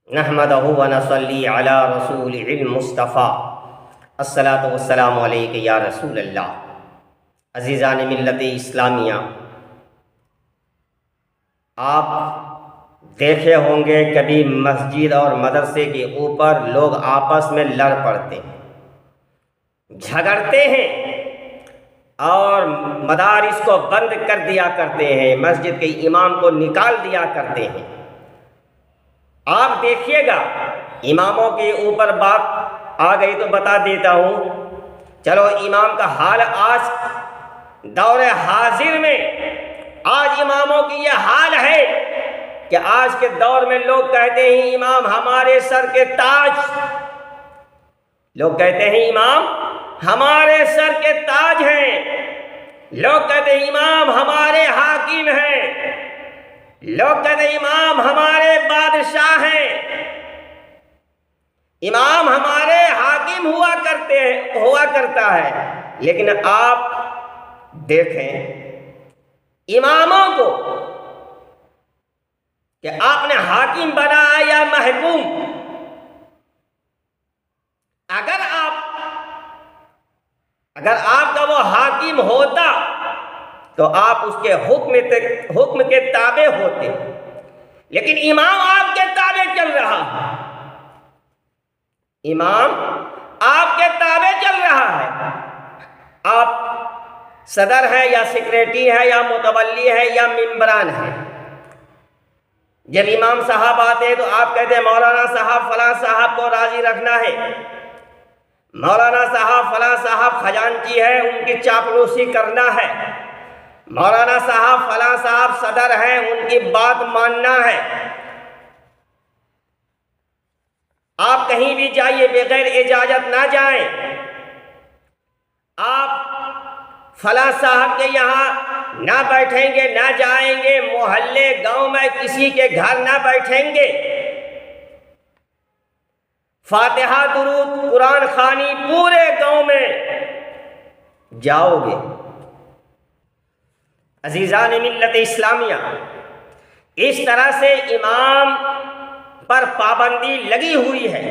नहमदहु व नसल्ली अला रसूलिल मुस्तफ़ा अस्सलातु वस्सलामु अलैका या रसूल अल्लाह। अज़ीज़ान मिल्लत इस्लामिया, आप देखे होंगे कभी मस्जिद और मदरसे के ऊपर लोग आपस में लड़ पड़ते हैं, झगड़ते हैं और मदारिस को बंद कर दिया करते हैं, मस्जिद के इमाम को निकाल दिया करते हैं। आप देखिएगा, इमामों के ऊपर बात आ गई तो बता देता हूँ। चलो, इमाम का हाल आज दौर हाजिर में आज इमामों की यह हाल है कि आज के दौर में लोग कहते हैं इमाम हमारे सर के ताज। लोग कहते हैं इमाम हमारे सर के ताज हैं। लोग कहते हैं इमाम हमारे हाकिम हैं। लोग कहते हैं इमाम हमारे बादशाह हैं। इमाम हमारे हाकिम हुआ करता है। लेकिन आप देखें इमामों को कि आपने हाकिम बनाया या महकूम। अगर आपका वो हाकिम होता तो आप उसके हुक्म के ताबे होते, लेकिन इमाम आपके ताबे चल रहा है। इमाम आपके ताबे चल रहा है। आप सदर है या सेक्रेटरी है या मुतवल्ली है या मिंबरान है। जब इमाम साहब आते हैं तो आप कहते हैं मौलाना साहब फलां साहब को राजी रखना है। मौलाना साहब फलां साहब खजानची है, उनकी चापलूसी करना है। मौलाना साहब फलां साहब सदर हैं, उनकी बात मानना है। आप कहीं भी जाइए, बगैर इजाजत ना जाएं। आप फलां साहब के यहाँ ना बैठेंगे, ना जाएंगे। मोहल्ले गांव में किसी के घर ना बैठेंगे। फातिहा दुरूद कुरान खानी पूरे गांव में जाओगे। अजीज़ान मिल्लत इस्लामिया, इस तरह से इमाम पर पाबंदी लगी हुई है।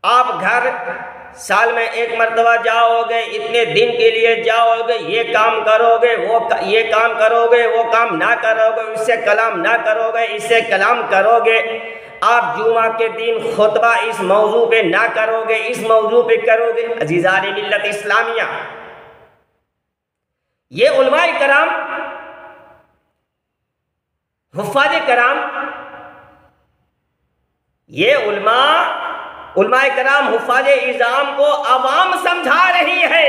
आप घर साल में एक मर्तबा जाओगे, इतने दिन के लिए जाओगे, ये काम करोगे, ये काम करोगे, वो काम ना करोगे, इससे कलाम ना करोगे, इससे कलाम करोगे। आप जुमा के दिन खुतबा इस मौजू पे ना करोगे, इस मौजू पे करोगे। अजीज़ान मिल्लत इस्लामिया, ये उलमाए कराम, हुफ़ाज़े कराम, ये उलमाए कराम हुफ़ाज़े इज़ाम को अवाम समझा रही है।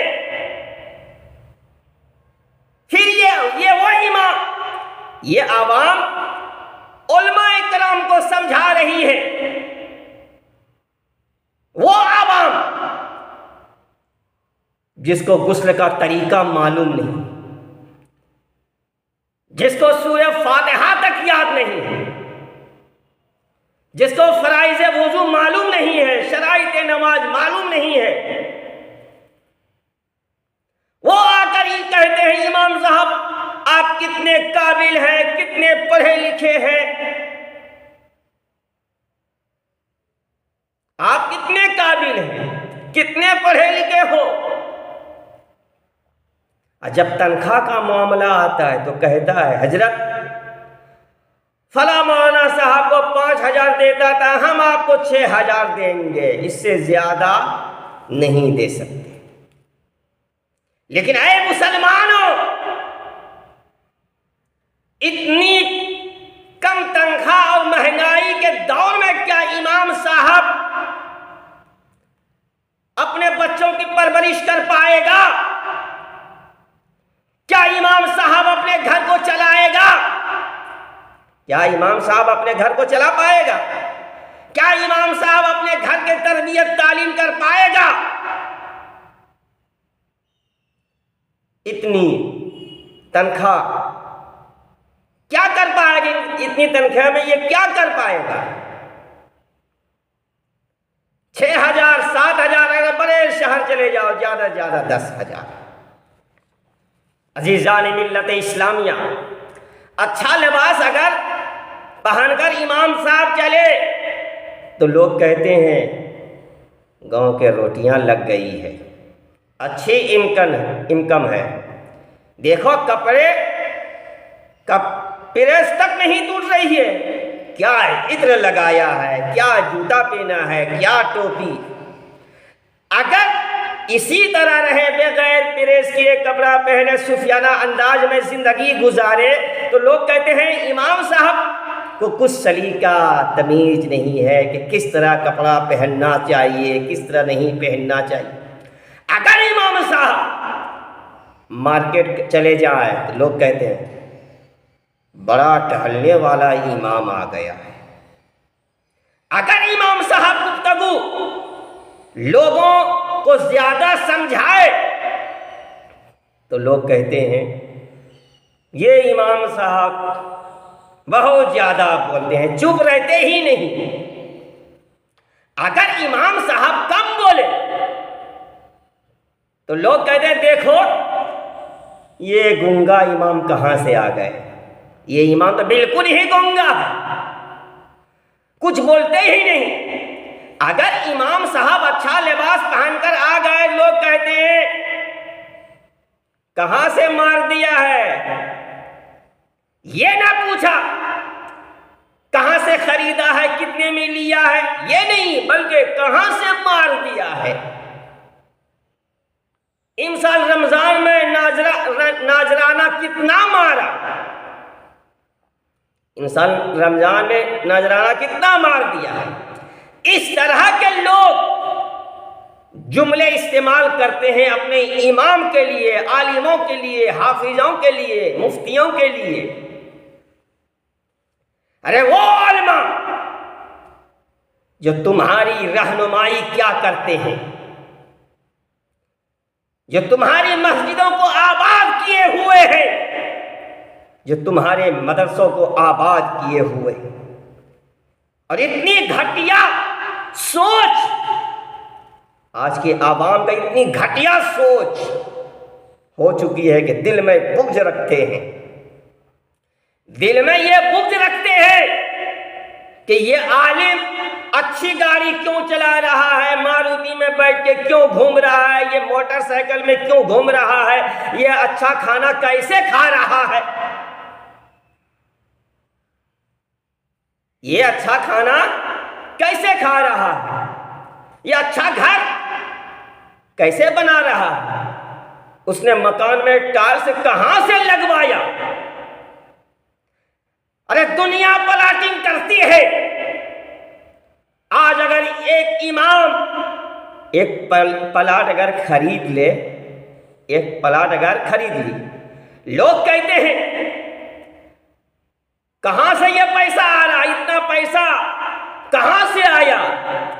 फिर ये वो इमाम, ये अवाम उलमाए कराम को समझा रही है। वो अवाम जिसको गुस्ल का तरीका मालूम नहीं, जिसको सूरह फातिहा तक याद नहीं है, जिसको फराइज़ वुज़ू मालूम नहीं है, शराइत नमाज मालूम नहीं है, वो आकर ही कहते हैं इमाम साहब आप कितने काबिल हैं, कितने पढ़े लिखे हैं, आप कितने काबिल हैं, कितने पढ़े लिखे हो। जब तनख्वाह का मामला आता है तो कहता है हजरत फला मौलाना साहब को 5,000 देता था, हम आपको 6,000 देंगे, इससे ज्यादा नहीं दे सकते। लेकिन ऐ मुसलमानों, इतनी कम तनख्वाह और महंगाई के दौर में क्या इमाम साहब अपने बच्चों की परवरिश कर पाएगा? क्या इमाम साहब अपने घर को चलाएगा? क्या इमाम साहब अपने घर को चला पाएगा? क्या इमाम साहब अपने घर के तरबियत तालीम कर पाएगा? इतनी तनख्वाह क्या कर पाएगी? इतनी तनख्वाह में ये क्या कर पाएगा? 6,000 7,000, अगर बड़े शहर चले जाओ ज्यादा से ज्यादा 10,000। अजीज़ान मिल्लत इस्लामिया, अच्छा लिबास अगर पहनकर इमाम साहब चले तो लोग कहते हैं गांव के रोटियां लग गई है, अच्छी इनकम है। देखो कपड़े का प्रेस तक नहीं टूट रही है, क्या इत्र लगाया है, क्या जूता पहना है, क्या टोपी। अगर इसी तरह रहे बगैर प्रेस किए कपड़ा पहने सूफियाना अंदाज में जिंदगी गुजारे तो लोग कहते हैं इमाम साहब को कुछ सलीका तमीज नहीं है कि किस तरह कपड़ा पहनना चाहिए, किस तरह नहीं पहनना चाहिए। अगर इमाम साहब मार्केट चले जाए तो लोग कहते हैं बड़ा टहलने वाला इमाम आ गया है। अगर इमाम साहब गुफ्तगू लोगों को ज्यादा समझाए तो लोग कहते हैं ये इमाम साहब बहुत ज्यादा बोलते हैं, चुप रहते ही नहीं। अगर इमाम साहब कम बोले तो लोग कहते हैं देखो ये गूंगा इमाम कहां से आ गए, ये इमाम तो बिल्कुल ही गूंगा है, कुछ बोलते ही नहीं। अगर इमाम साहब अच्छा लिबास पहनकर आ गए लोग कहते हैं कहां से मार दिया है, ये ना पूछा कहां से खरीदा है, कितने में लिया है, ये नहीं, बल्कि कहां से मार दिया है। इस साल रमजान में नाजराना कितना मारा, इस साल रमजान में नाजराना कितना मार दिया है। इस तरह के लोग जुमले इस्तेमाल करते हैं अपने इमाम के लिए, आलिमों के लिए, हाफिजों के लिए, मुफ्तियों के लिए। अरे वो आलिमा जो तुम्हारी रहनुमाई क्या करते हैं, जो तुम्हारी मस्जिदों को आबाद किए हुए हैं, जो तुम्हारे मदरसों को आबाद किए हुए हैं। और इतनी घटिया सोच आज के आवाम का, इतनी घटिया सोच हो चुकी है कि दिल में बुग़्ज़ रखते हैं, दिल में ये बुग़्ज़ रखते हैं कि ये आलिम अच्छी गाड़ी क्यों चला रहा है, मारुति में बैठ के क्यों घूम रहा है, ये मोटरसाइकिल में क्यों घूम रहा है, ये अच्छा खाना कैसे खा रहा है, ये अच्छा खाना कैसे खा रहा है, ये अच्छा घर कैसे बना रहा है, उसने मकान में टाइल्स कहां से लगवाया। अरे दुनिया प्लाटिंग करती है। आज अगर एक इमाम एक प्लाट अगर खरीद ले, एक प्लाट अगर खरीद ली, लोग कहते हैं कहां से यह पैसा आ रहा, इतना पैसा कहां से आया,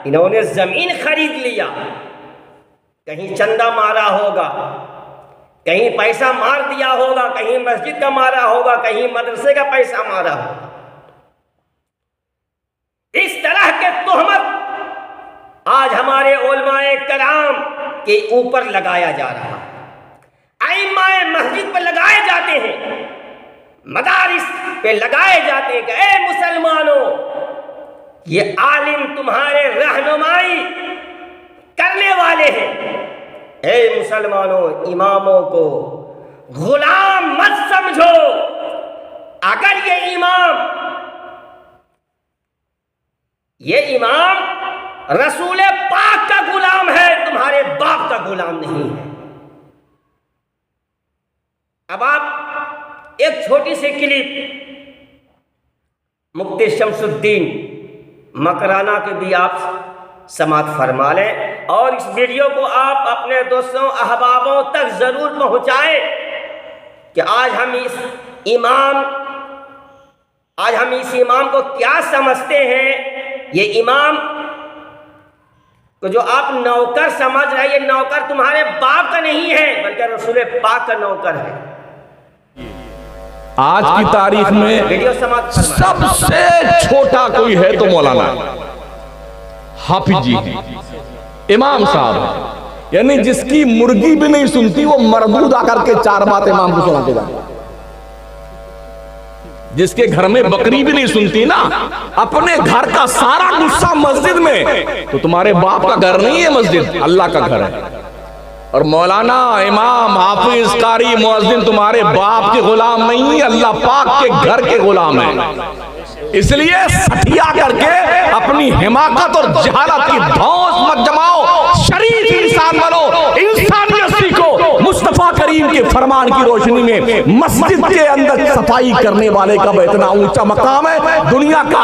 इन्होंने जमीन खरीद लिया, कहीं चंदा मारा होगा, कहीं पैसा मार दिया होगा, कहीं मस्जिद का मारा होगा, कहीं मदरसे का पैसा मारा होगा। इस तरह के तोहमत आज हमारे उलमाए कराम के ऊपर लगाया जा रहा है, आइम्माए मस्जिद पर लगाए जाते हैं, मदारिस पे लगाए जाते हैं कि ए मुसलमानों, ये आलिम तुम्हारे रहनुमाई करने वाले हैं। ए मुसलमानों, इमामों को गुलाम मत समझो। अगर ये इमाम रसूल पाक का गुलाम है, तुम्हारे बाप का गुलाम नहीं है। अब आप एक छोटी सी क्लिप मुफ्ती शमसुद्दीन मकराना के भी आप समाअत फरमा लें और इस वीडियो को आप अपने दोस्तों अहबाबों तक ज़रूर पहुँचाएं कि आज हम इस इमाम को क्या समझते हैं। ये इमाम को जो आप नौकर समझ रहे हैं, ये नौकर तुम्हारे बाप का नहीं है बल्कि रसूल पाक का नौकर है। आज की तारीख में सबसे छोटा कोई है तो मौलाना हाफिज जी, इमाम साहब, यानी जिसकी मुर्गी भी नहीं सुनती वो मरदूद आकर के चार बात इमाम को सुनाते जाते। जिसके घर में बकरी भी नहीं सुनती ना, अपने घर का सारा गुस्सा मस्जिद में, तो तुम्हारे बाप का घर नहीं है मस्जिद, अल्लाह का घर है। और मौलाना, इमाम, हाफिज, कारी, मुअज्जिन तुम्हारे बाप के गुलाम नहीं है, अल्लाह पाक के घर के गुलाम है। इसलिए सठिया करके अपनी हिमाकत और जहालत की धौंस मत जमाओ, शरीफ इंसान बनो, इंसानियत सीखो। मुस्तफा करीम के फरमान की रोशनी में मस्जिद के अंदर सफाई करने वाले का इतना ऊंचा मकाम है, दुनिया का